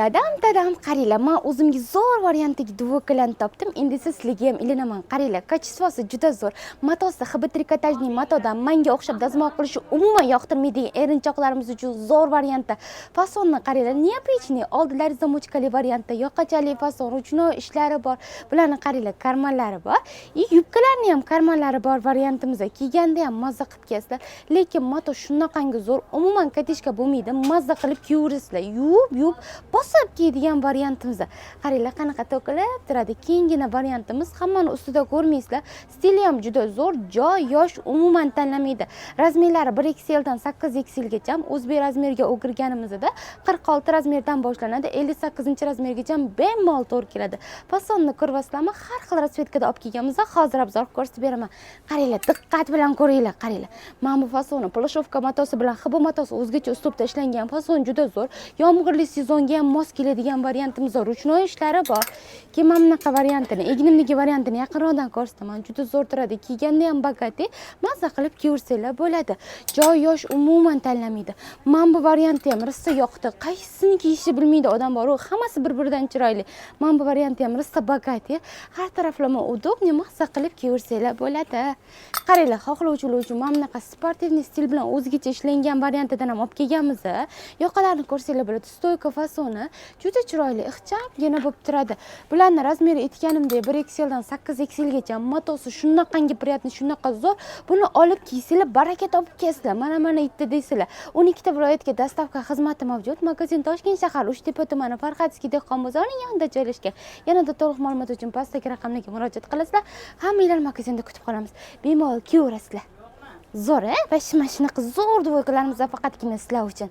Tadam, qaranglar, men o'zimga zo'r variantdagi dvokilani topdim. Endi sizlarga ham ilinaman. Qaranglar, kачествоsi juda zo'r. Matosi hib trikotajning matodan menga o'xshab dazmol qilishi umuman yoqtirmaydigan erinchoqlarimiz uchun zo'r variantda. Fasonni qaranglar, neoprechniy oldilari zamochkali variantda, yoqachali fason, ruchnoy ishlari bor. Bularni qaranglar, karmanlari bor. Yubkalarni ham karmanlari bor variantimizda. Kiyganda ham mazza qilib kiyasizlar. Lekin mato shunaqangi zo'r, umuman katishka bo'lmaydi. Mazza qilib kiyaverasizlar. Yub bosib kiyadigan variantimizda. Qaranglar, qanaqa to'kilib turadi. Keyingina variantimiz hammani ustida ko'rmaysizlar. Stili ham juda zo'r, joy, yosh umuman tanlamaydi. Razmerlari 1XL dan 8XL gacha, o'zbek razmeriga o'girganimizda 46 razmerdan boshlanadi, 58-razmergacha bemalol to'g'ri keladi. Fasonni ko'rasizlarmi? Har xil rasvetkada olib kelganmizda hozir obzor ko'rsatib beraman. Qaranglar, diqqat bilan ko'ringlar, qaranglar. Mana bu fasonni plashovka matosi bilan hibo matosi o'zgacha uslubda ishlangan fason juda zo'r. Yomg'irli sezonga ham mos keladigan variantimiz bor. Ruchnoy ishlari bor. Keyin mana bunaqa variantini, egnimdagi variantini yaqinroqdan ko'rsataman. Juda zo'r turadi. Kiyganda ham bagati, mazza qilib kiyaversanglar bo'ladi. Joy, yosh umuman tanlamaydi. Mana bu variantni ham rissa yoqdi. Qaysini kiyishni bilmaydi odam bor. Hammasi bir-biridan chiroyli. Mana bu variantni ham rissa bagati. Har taraflama udobniy mazza qilib kiyaversanglar bo'ladi. Qaranglar, xohlovchilar uchun mana bunaqa sportivniy stil bilan o'zgacha ishlangan variantidan ham olib kelganmiz. Yoqalarini ko'rsanglar bo'ladi. Stoyka fasoni juda chiroyli, ixcham bo'lib turadi. Bularning razmeri aytganimdek 1XL dan 8XL gacha, matosi shunaqangi priятный, shunaqa zo'r. Buni olib kiysanglar, baraka topib kiyasizlar. Mana itta deysizlar. 12 viloyatga dostavka xizmati mavjud. Magazin Toshkent shahar Uchtepa tumani Farxatskiy dehqon bozorining yonida joylashgan. Yanada to'liq ma'lumot uchun pastdagi raqamlarga murojaat qilasizlar. Hammanglarni magazinda kutib qolamiz. Bemalol kiyaverasizlar. Zo'r, va shunaqa zo'r dvoykalarimiz faqatgina sizlar uchun.